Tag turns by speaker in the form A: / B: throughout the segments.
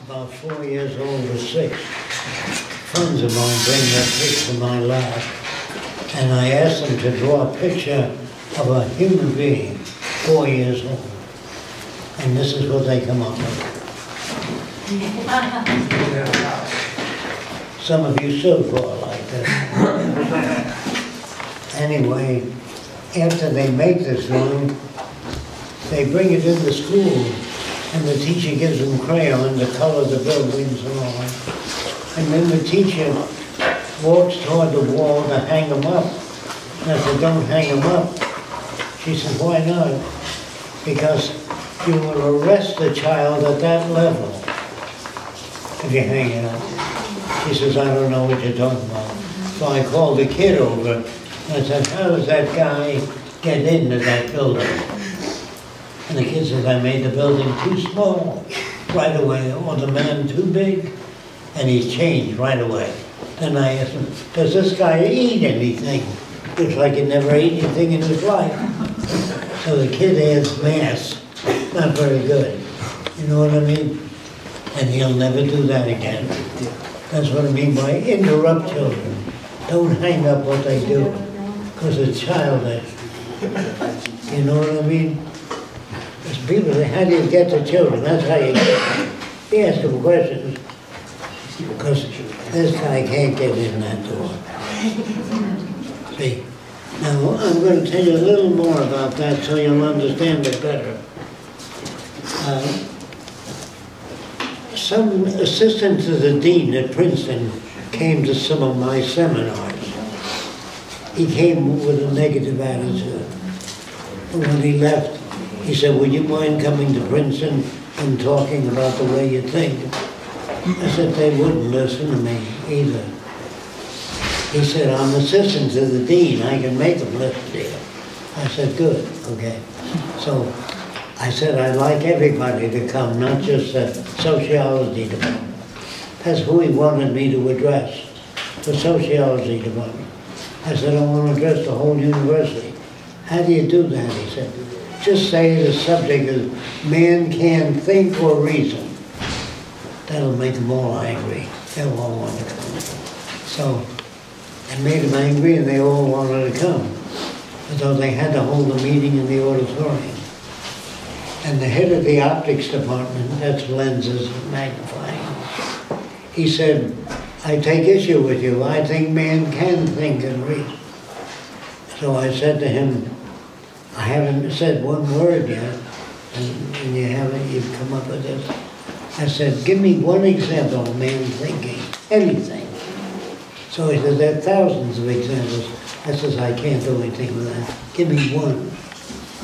A: about 4 years old or 6, friends of mine bring their picture to my lab, and I asked them to draw a picture of a human being, 4 years old. And this is what they come up with. Some of you still draw like that. Anyway, after they make this drawing, they bring it into school, and the teacher gives them crayon to color the buildings and all that. And then the teacher walks toward the wall to hang them up. And I said, don't hang them up. She said, why not? Because you will arrest the child at that level if you hang it up. She says, I don't know what you're talking about. So I called the kid over, and I said, how does that guy get into that building? And the kid says, I made the building too small right away, or the man too big, and he's changed right away. Then I asked him, does this guy eat anything? Looks like he never ate anything in his life. So the kid adds mass, not very good. You know what I mean? And he'll never do that again. That's what I mean by interrupt children. Don't hang up what they do, because it's childish. You know what I mean? There's people say, how do you get to children? That's how you get them. You ask them questions, because this guy can't get in that door. See? Now, I'm going to tell you a little more about that so you'll understand it better. Some assistant to the dean at Princeton came to some of my seminars. He came with a negative attitude. And when he left, he said, would you mind coming to Princeton and talking about the way you think? I said, they wouldn't listen to me either. He said, I'm assistant to the dean. I can make them listen to you. I said, good, okay. So I said, I'd like everybody to come, not just the sociology department. That's who he wanted me to address, the sociology department. I said, I want to address the whole university. How do you do that? He said, just say the subject is man can think or reason. That'll make them all angry. They'll all want to come. So I made them angry and they all wanted to come. So they had to hold a meeting in the auditorium. And the head of the optics department, that's lenses and magnifying, he said, I take issue with you. I think man can think and reason. So I said to him, I haven't said one word yet, and you've come up with this. I said, give me one example of man thinking, anything. So he said, there are thousands of examples. I says, I can't do anything with that. Give me one.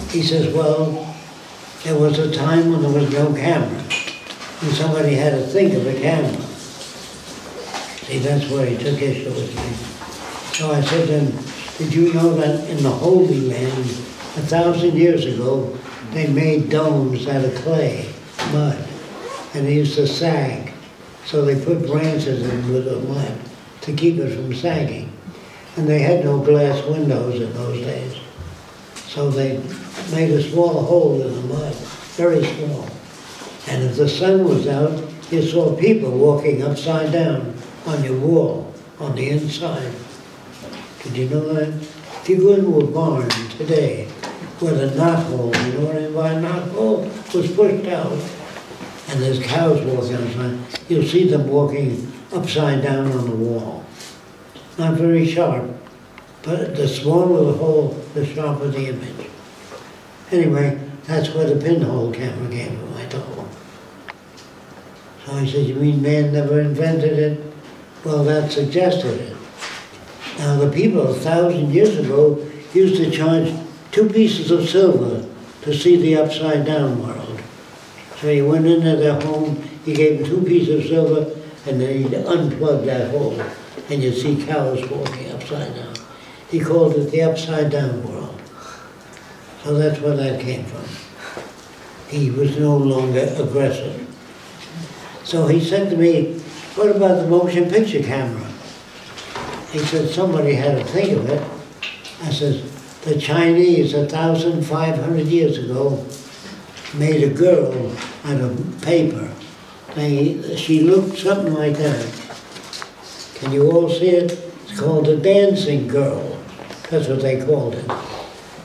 A: He says, well, there was a time when there was no camera, and somebody had to think of a camera. See, that's where he took issue with me. So I said to him, did you know that in the Holy Land, 1,000 years ago, they made domes out of clay, mud, and they used to sag. So they put branches in with the mud to keep it from sagging. And they had no glass windows in those days. So they made a small hole in the mud, very small. And if the sun was out, you saw people walking upside down on your wall, on the inside. Did you know that? If you go into a barn today with a knothole, you know what I mean by a knothole? Was pushed out, and there's cows walking outside, you'll see them walking upside down on the wall. Not very sharp, but the smaller the hole, the sharper the image. Anyway, that's where the pinhole camera came from, I told him. So I said, you mean man never invented it? Well, that suggested it. Now the people 1,000 years ago used to charge 2 pieces of silver to see the upside down world. So you went into their home, you gave them 2 pieces of silver, and then you'd unplug that hole, and you'd see cows walking upside down. He called it the upside down world. So that's where that came from. He was no longer aggressive. So he said to me, what about the motion picture camera? He said, somebody had to think of it. I said, the Chinese 1,500 years ago made a girl out of paper She looked something like that. Can you all see it? It's called a dancing girl. That's what they called it.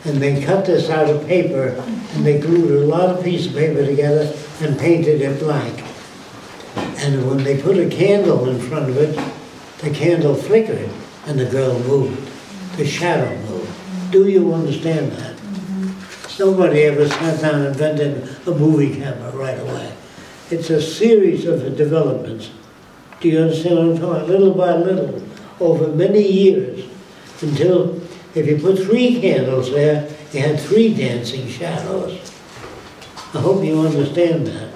A: And they cut this out of paper, and they glued a lot of pieces of paper together and painted it black. And when they put a candle in front of it, the candle flickered, and the girl moved. The shadow moved. Do you understand that? Nobody ever sat down and invented a movie camera right away. It's a series of developments. Do you understand what I'm talking about? Little by little, over many years, until if you put 3 candles there, you had 3 dancing shadows. I hope you understand that.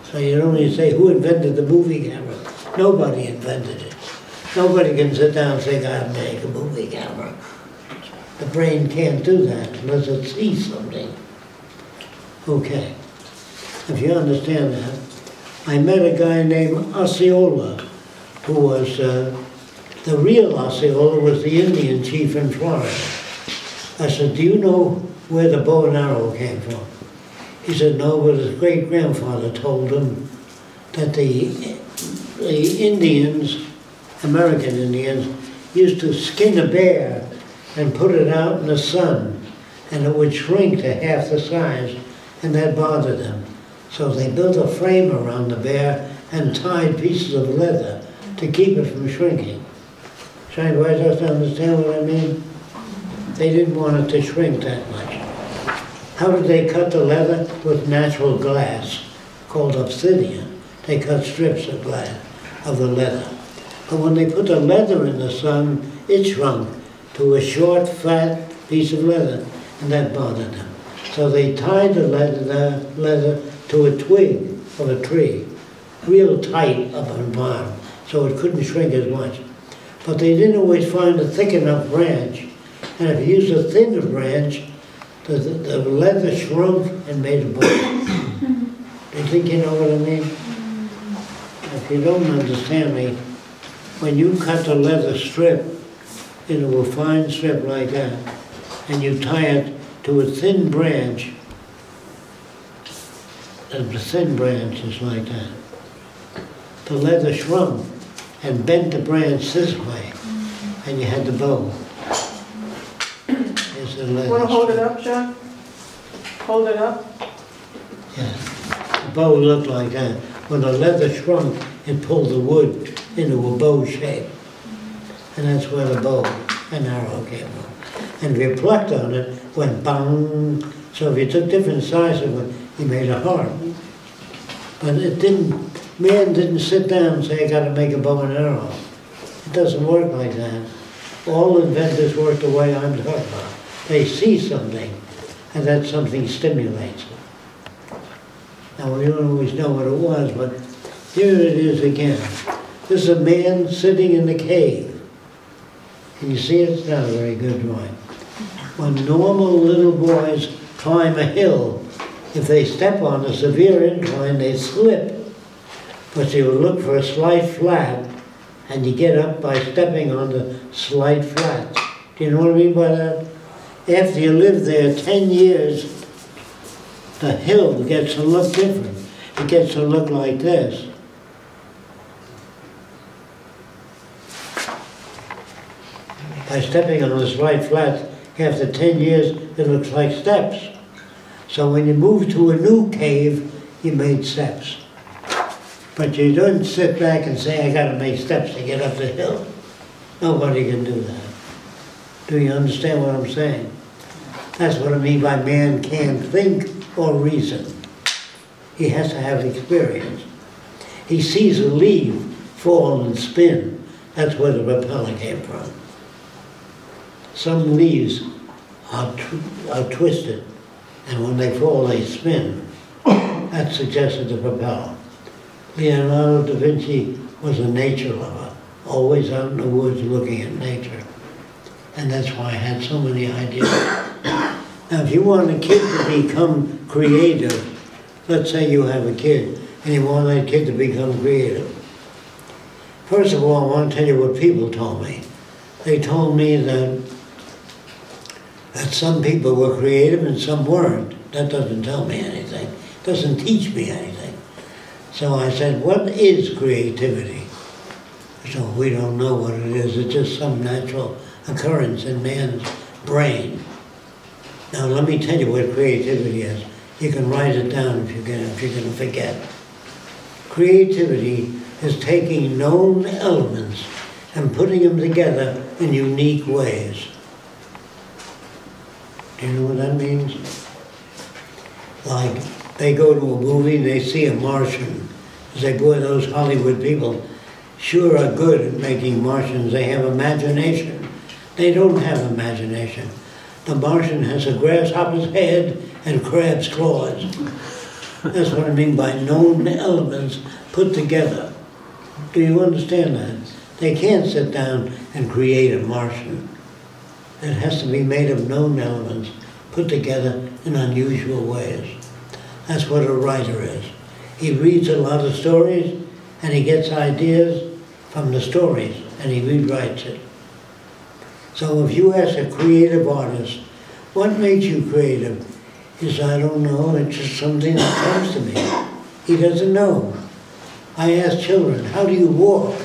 A: So you don't need to say, who invented the movie camera? Nobody invented it. Nobody can sit down and say, God, make a movie camera. The brain can't do that unless it sees something. Okay. If you understand that, I met a guy named Osceola, who was, the real Osceola was the Indian chief in Florida. I said, do you know where the bow and arrow came from? He said, no, but his great-grandfather told him that the Indians, American Indians, used to skin a bear and put it out in the sun, and it would shrink to half the size, and that bothered them. So they built a frame around the bear and tied pieces of leather to keep it from shrinking. Trying to understand what I mean? They didn't want it to shrink that much. How did they cut the leather? With natural glass, called obsidian. They cut strips of glass, of the leather. But when they put the leather in the sun, it shrunk to a short, fat piece of leather, and that bothered them. So they tied the leather to a twig of a tree, real tight up on the bottom, so it couldn't shrink as much. But they didn't always find a thick enough branch, and if you used a thinner branch, the leather shrunk and made a bow. Do you think you know what I mean? If you don't understand me, when you cut the leather strip into a fine strip like that, and you tie it to a thin branch, and the thin branch is like that, the leather shrunk and bent the branch this way, and you had the bow.
B: Want to hold it up, Jacque? Hold it up?
A: Yeah. The bow looked like that. When the leather shrunk, it pulled the wood into a bow shape. And that's where the bow and arrow came from. And if you plucked on it, it went bang. So if you took different sizes, you made a heart. But it didn't, man didn't sit down and say, I got to make a bow and arrow. It doesn't work like that. All inventors work the way I'm talking about. They see something, and that something stimulates it. Now, we don't always know what it was, but here it is again. This is a man sitting in the cave. Can you see it? It's not a very good drawing. When normal little boys climb a hill, if they step on a severe incline, they slip. But you look for a slight flat, and you get up by stepping on the slight flat. Do you know what I mean by that? After you live there 10 years, the hill gets to look different. It gets to look like this. By stepping on the slight flat, after 10 years, it looks like steps. So when you move to a new cave, you made steps. But you don't sit back and say, I got to make steps to get up the hill. Nobody can do that. Do you understand what I'm saying? That's what I mean by man can't think or reason. He has to have experience. He sees a leaf fall and spin. That's where the propeller came from. Some leaves are twisted, and when they fall, they spin. That suggested the propeller. Leonardo da Vinci was a nature lover, always out in the woods looking at nature. And that's why I had so many ideas. Now, if you want a kid to become creative, let's say you have a kid, and you want that kid to become creative. First of all, I want to tell you what people told me. They told me that some people were creative and some weren't. That doesn't tell me anything. It doesn't teach me anything. So I said, what is creativity? So we don't know what it is. It's just some natural occurrence in man's brain. Now let me tell you what creativity is. You can write it down if you're going to forget. Creativity is taking known elements and putting them together in unique ways. Do you know what that means? Like, they go to a movie and they see a Martian. They say, boy, those Hollywood people sure are good at making Martians. They have imagination. They don't have imagination. The Martian has a grasshopper's head and crab's claws. That's what I mean by known elements put together. Do you understand that? They can't sit down and create a Martian. It has to be made of known elements put together in unusual ways. That's what a writer is. He reads a lot of stories and he gets ideas from the stories and he rewrites it. So if you ask a creative artist, what makes you creative? He says, I don't know, it's just something that comes to me. He doesn't know. I ask children, how do you walk?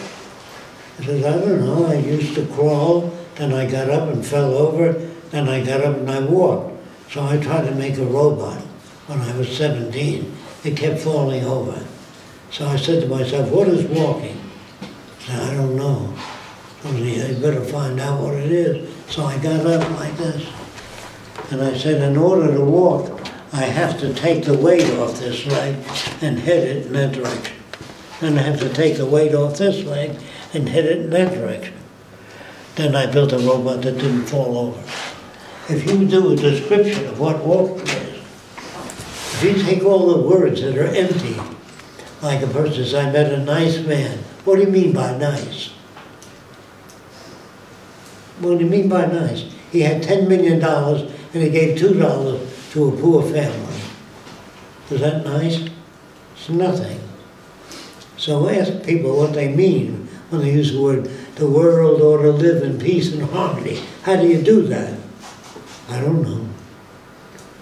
A: He says, I don't know, I used to crawl, then I got up and fell over, then I got up and I walked. So I tried to make a robot when I was 17. It kept falling over. So I said to myself, what is walking? I said, I don't know. I said, I better find out what it is. So I got up like this. And I said, in order to walk, I have to take the weight off this leg and head it in that direction. Then I have to take the weight off this leg and head it in that direction. Then I built a robot that didn't fall over. If you do a description of what walking is, if you take all the words that are empty, like a person says, I met a nice man. What do you mean by nice? What do you mean by nice? He had $10 million and he gave $2 to a poor family. Is that nice? It's nothing. So ask people what they mean when they use the word, the world ought to live in peace and harmony. How do you do that? I don't know.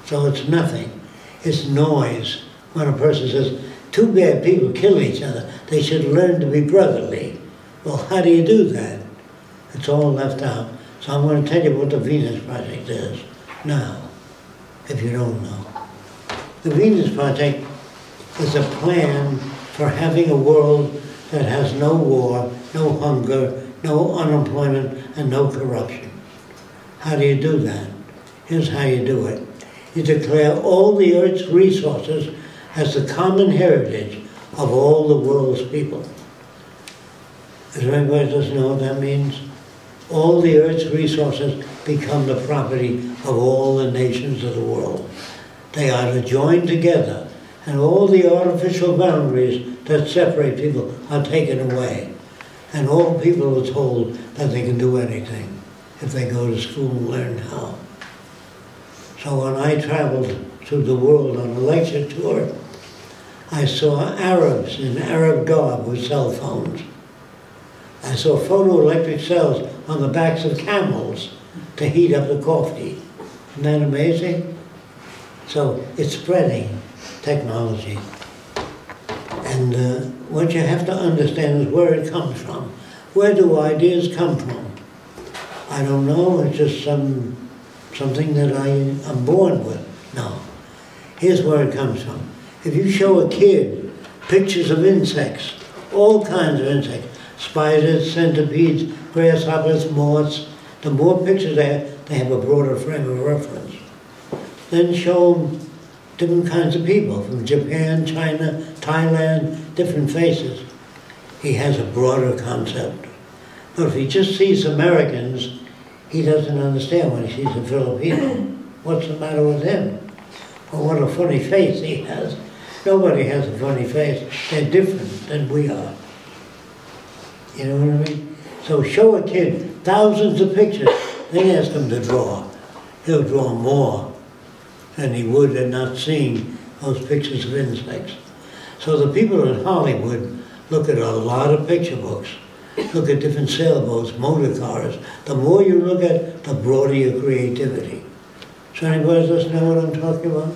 A: So it's nothing. It's noise. When a person says, two bad people kill each other, they should learn to be brotherly. Well, how do you do that? It's all left out. So I'm going to tell you what the Venus Project is now, if you don't know. The Venus Project is a plan for having a world that has no war, no hunger, no unemployment, and no corruption. How do you do that? Here's how you do it. You declare all the Earth's resources as the common heritage of all the world's people. Does anybody just know what that means? All the Earth's resources become the property of all the nations of the world. They are to join together, and all the artificial boundaries that separate people are taken away. And all people are told that they can do anything if they go to school and learn how. So when I traveled through the world on a lecture tour, I saw Arabs in Arab garb with cell phones. I saw photoelectric cells on the backs of camels to heat up the coffee. Isn't that amazing? So it's spreading, technology. And what you have to understand is where it comes from. Where do ideas come from? I don't know, it's just something that I'm born with. No. Here's where it comes from. If you show a kid pictures of insects, all kinds of insects, spiders, centipedes, grasshoppers, moths, the more pictures they have a broader frame of reference. Then show them different kinds of people from Japan, China, Thailand, different faces. He has a broader concept. But if he just sees Americans, he doesn't understand when he sees a Filipino. What's the matter with him? Or what a funny face he has. Nobody has a funny face. They're different than we are. You know what I mean? So show a kid thousands of pictures, then ask him to draw. He'll draw more than he would had not seen those pictures of insects. So the people in Hollywood look at a lot of picture books, look at different sailboats, motor cars. The more you look at, the broader your creativity. So anybody else know what I'm talking about?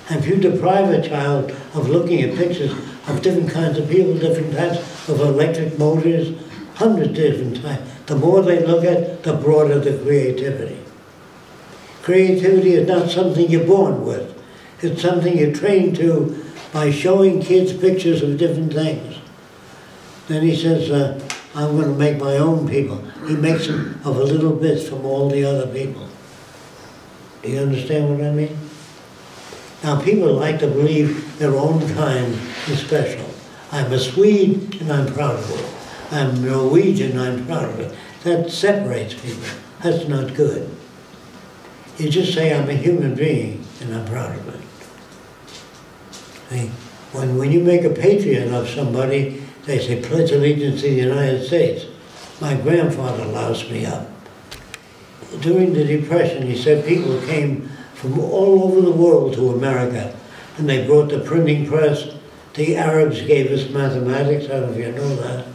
A: And if you deprive a child of looking at pictures of different kinds of people, different types of electric motors, hundreds of different types, the more they look at, the broader the creativity. Creativity is not something you're born with. It's something you're trained to by showing kids pictures of different things. Then he says, I'm going to make my own people. He makes them of a little bits from all the other people. Do you understand what I mean? Now, people like to believe their own kind is special. I'm a Swede, and I'm proud of it. I'm Norwegian, I'm proud of it. That separates people. That's not good. You just say, I'm a human being, and I'm proud of it. See, when you make a patriot of somebody, they say, pledge allegiance to the United States. My grandfather loused me up. During the Depression, he said people came from all over the world to America, and they brought the printing press. The Arabs gave us mathematics, I don't know if you know that.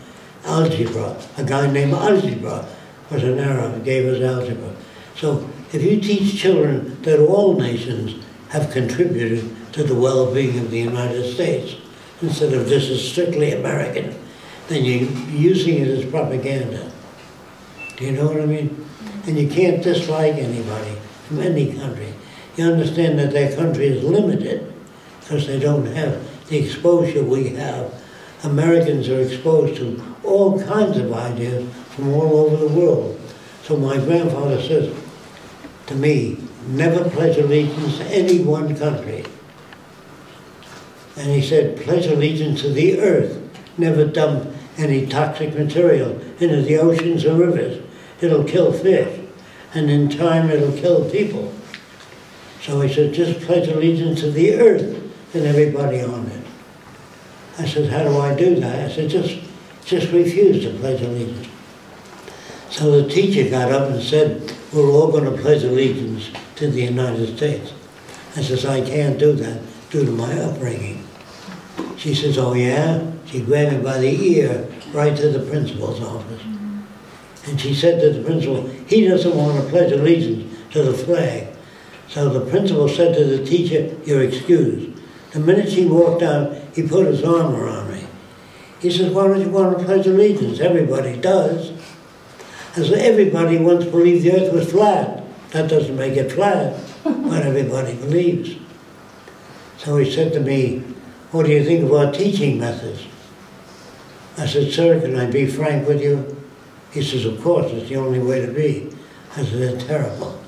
A: Algebra. A guy named Algebra was an Arab, gave us algebra. So if you teach children that all nations have contributed to the well-being of the United States, instead of this is strictly American, then you're using it as propaganda. Do you know what I mean? And you can't dislike anybody from any country. You understand that their country is limited because they don't have the exposure we have. Americans are exposed to all kinds of ideas from all over the world. So my grandfather says to me, never pledge allegiance to any one country. And he said, pledge allegiance to the earth. Never dump any toxic material into the oceans or rivers. It'll kill fish. And in time, it'll kill people. So he said, just pledge allegiance to the earth and everybody on it. I said, how do I do that? I said, just refuse to pledge allegiance. So the teacher got up and said, we're all going to pledge allegiance to the United States. I says, I can't do that due to my upbringing. She says, oh yeah? She grabbed me by the ear right to the principal's office. And she said to the principal, he doesn't want to pledge allegiance to the flag. So the principal said to the teacher, you're excused. The minute she walked out, he put his arm around me. He says, why don't you want to pledge allegiance? Everybody does. I said, everybody once believed the earth was flat. That doesn't make it flat, but everybody believes. So he said to me, what do you think of our teaching methods? I said, sir, can I be frank with you? He says, of course, it's the only way to be. I said, they're terrible.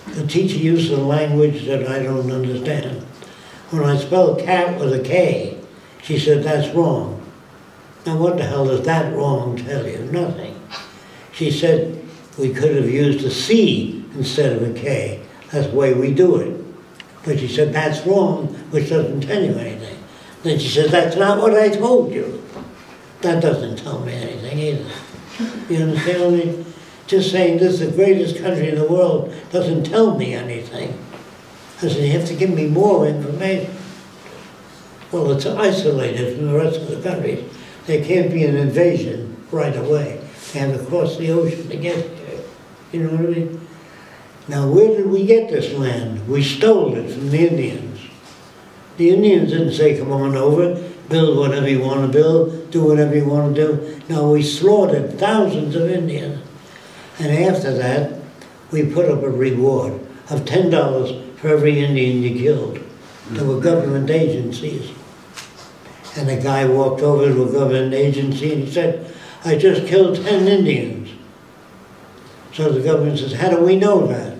A: The teacher uses a language that I don't understand. When I spell cat with a K, she said, that's wrong. Now what the hell does that wrong tell you? Nothing. She said, we could have used a C instead of a K. That's the way we do it. But she said, that's wrong, which doesn't tell you anything. Then she said, that's not what I told you. That doesn't tell me anything either. You understand what I mean? Just saying this is the greatest country in the world doesn't tell me anything. I said, you have to give me more information. Well, it's isolated from the rest of the countries. There can't be an invasion right away. They have to cross the ocean to get here. You know what I mean? Now, where did we get this land? We stole it from the Indians. The Indians didn't say, come on over, build whatever you want to build, do whatever you want to do. No, we slaughtered thousands of Indians. And after that, we put up a reward of $10 for every Indian you killed. There were government agencies. And a guy walked over to a government agency and he said, I just killed 10 Indians. So the government says, how do we know that?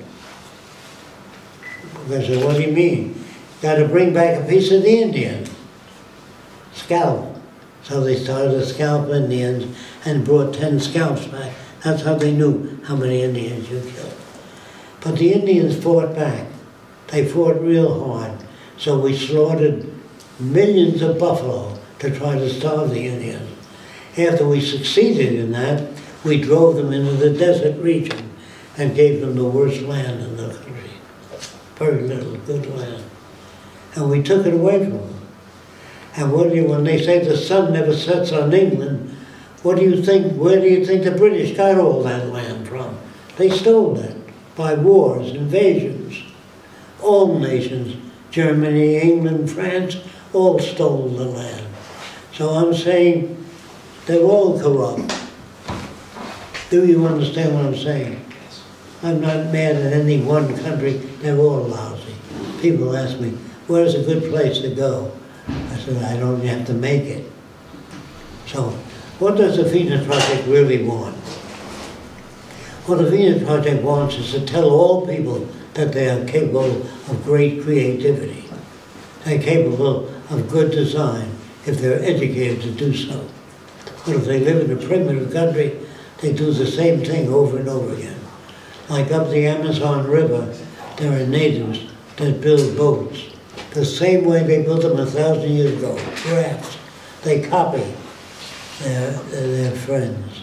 A: I said, what do you mean? Got to bring back a piece of the Indian. Scalp. So they started to scalp Indians and brought 10 scalps back. That's how they knew how many Indians you killed. But the Indians fought back. They fought real hard. So we slaughtered millions of buffalo to try to starve the Indians. After we succeeded in that, we drove them into the desert region and gave them the worst land in the country. Very little good land. And we took it away from them. And when they say the sun never sets on England, what do you think, where do you think the British got all that land from? They stole it by wars, invasions. All nations Germany, England, France, all stole the land. So I'm saying they're all corrupt. Do you understand what I'm saying? I'm not mad at any one country, they're all lousy. People ask me, where's a good place to go? I said, I don't have to make it. So, what does the Venus Project really want? What the Venus Project wants is to tell all people that they are capable of great creativity. They're capable of good design if they're educated to do so. But if they live in a primitive country, they do the same thing over and over again. Like up the Amazon River, there are natives that build boats the same way they built them 1,000 years ago, rafts. They copy their friends,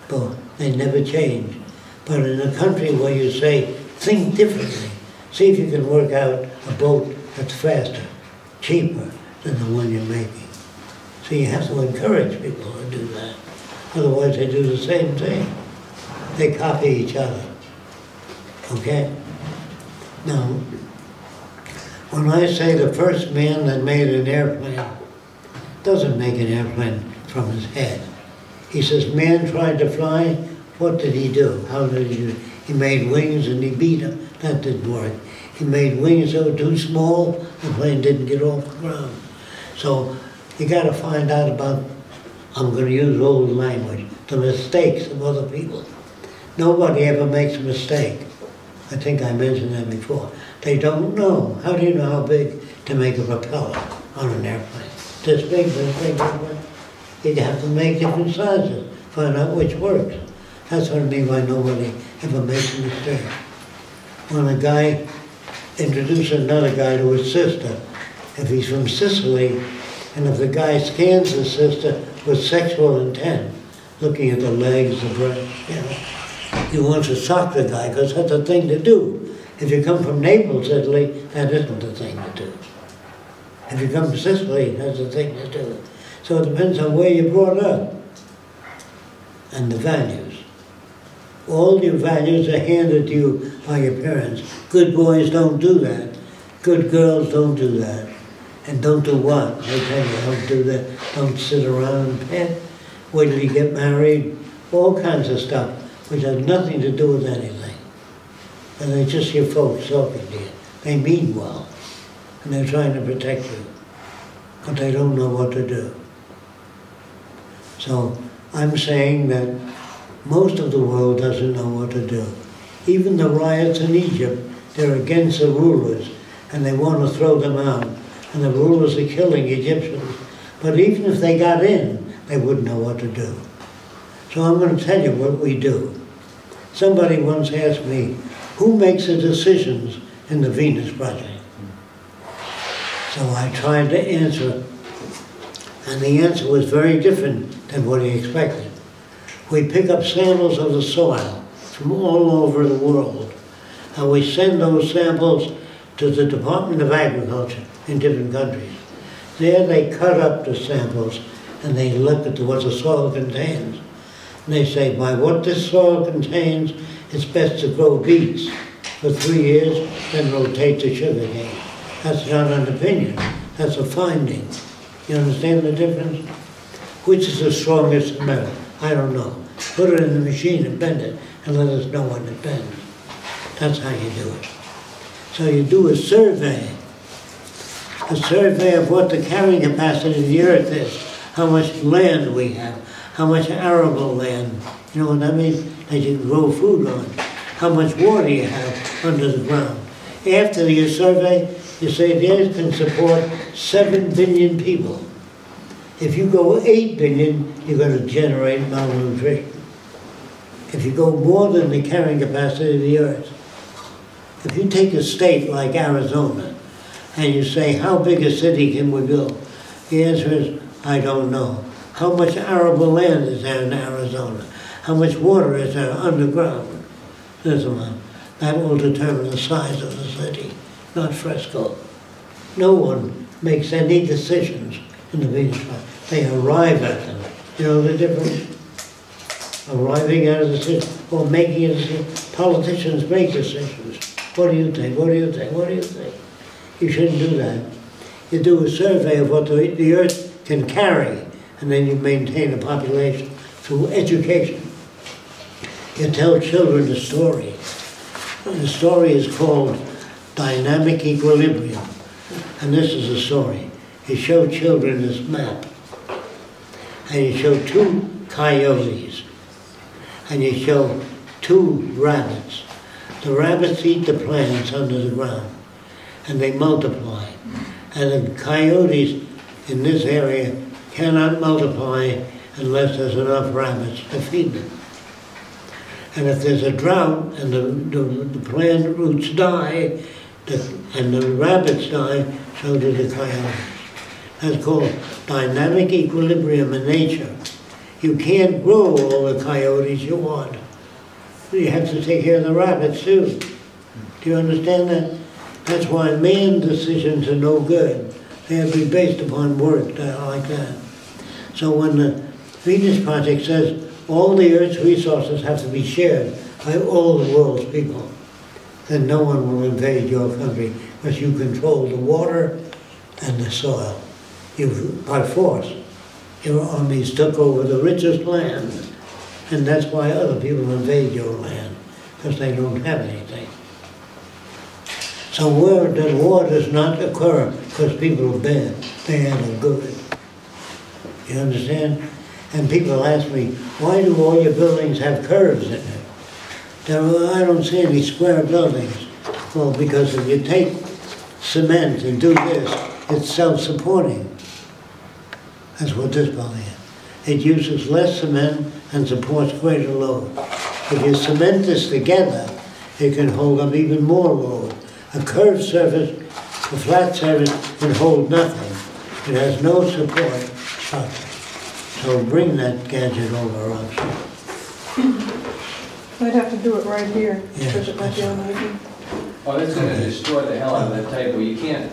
A: but they never change. But in a country where you say, think differently, see if you can work out a boat that's faster, cheaper than the one you're making. So you have to encourage people to do that. Otherwise they do the same thing. They copy each other. Okay? Now, when I say the first man that made an airplane doesn't make an airplane from his head. He says, man tried to fly, what did he do? How did he do it? He made wings and he beat them. That didn't work. He made wings that were too small, the plane didn't get off the ground. So you got to find out about, I'm going to use old language, the mistakes of other people. Nobody ever makes a mistake. I think I mentioned that before. They don't know. How do you know how big to make a propeller on an airplane? This big, this big, this big. You have to make different sizes, find out which works. That's what I mean by nobody ever makes a mistake. When a guy introduces another guy to his sister, if he's from Sicily, and if the guy scans his sister with sexual intent, looking at the legs, the breasts, you know, he wants to sock the guy because that's the thing to do. If you come from Naples, Italy, that isn't the thing to do. If you come from Sicily, that's the thing to do. So it depends on where you're brought up and the values. All your values are handed to you by your parents. Good boys don't do that. Good girls don't do that. And don't do what? They tell you don't do that. Don't sit around and pet. Wait till you get married. All kinds of stuff, which has nothing to do with anything. And they're just your folks talking to you. They mean well. And they're trying to protect you. But they don't know what to do. So I'm saying that most of the world doesn't know what to do. Even the riots in Egypt, they're against the rulers, and they want to throw them out. And the rulers are killing Egyptians. But even if they got in, they wouldn't know what to do. So I'm going to tell you what we do. Somebody once asked me, who makes the decisions in the Venus Project? So I tried to answer, and the answer was very different than what he expected. We pick up samples of the soil from all over the world, and we send those samples to the Department of Agriculture in different countries. There they cut up the samples and they look at what the soil contains. And they say, by what this soil contains, it's best to grow beets for 3 years, then rotate to sugarcane. That's not an opinion, that's a finding. You understand the difference? Which is the strongest metal? I don't know. Put it in the machine and bend it, and let us know when it bends. That's how you do it. So you do a survey of what the carrying capacity of the earth is, how much land we have, how much arable land, you know what I mean, that you can grow food on, how much water you have under the ground. After your survey, you say the earth can support 7 billion people. If you go 8 billion, you're going to generate malnutrition. If you go more than the carrying capacity of the earth, if you take a state like Arizona, and you say, how big a city can we build? The answer is, I don't know. How much arable land is there in Arizona? How much water is there underground? That will determine the size of the city, not Fresco. No one makes any decisions in the Venus Project. They arrive at them. You know the difference? Arriving at a decision or making a decision. Politicians make decisions. What do you think? What do you think? What do you think? You shouldn't do that. You do a survey of what the Earth can carry, and then you maintain a population through education. You tell children a story. And the story is called Dynamic Equilibrium. And this is a story. You show children this map. And you show 2 coyotes. And you show 2 rabbits. The rabbits eat the plants under the ground. And they multiply. And the coyotes in this area cannot multiply unless there's enough rabbits to feed them. And if there's a drought and the plant roots die, and the rabbits die, so do the coyotes. That's called dynamic equilibrium in nature. You can't grow all the coyotes you want. You have to take care of the rabbits too. Do you understand that? That's why man's decisions are no good. They have to be based upon work like that. So when the Venus Project says all the Earth's resources have to be shared by all the world's people, then no one will invade your country because you control the water and the soil. By force, your armies took over the richest land, and that's why other people invade your land, because they don't have anything. So the war does not occur because people are bad, they are good. You understand? And people ask me, why do all your buildings have curves in it? I don't see any square buildings. Well, because if you take cement and do this, it's self-supporting. That's what this building is. It uses less cement and supports greater load. If you cement this together, it can hold up even more load. A curved surface, a flat surface, can hold nothing. It has no support structure. So bring that gadget over, Roxanne.
B: I'd have to do it right here.
A: Yes,
B: Because it might be on ID.
C: Well, it's going to destroy the hell out of that table. You can't,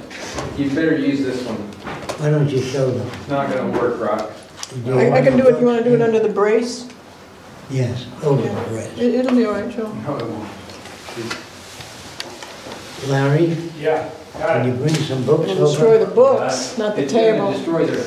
C: you better use this one.
A: Why don't you show them?
C: It's not going to work, Rock.
B: I can do it. You want to do it under the brace?
A: Yes, over
B: Yeah.
A: the brace.
B: It'll be all right, Joe.
C: No, it won't.
A: Larry,
D: Yeah, got
A: can
D: it.
A: you bring some books
B: It'll
A: over?
B: destroy the books, not the
C: It's going
B: table.
C: to destroy their table.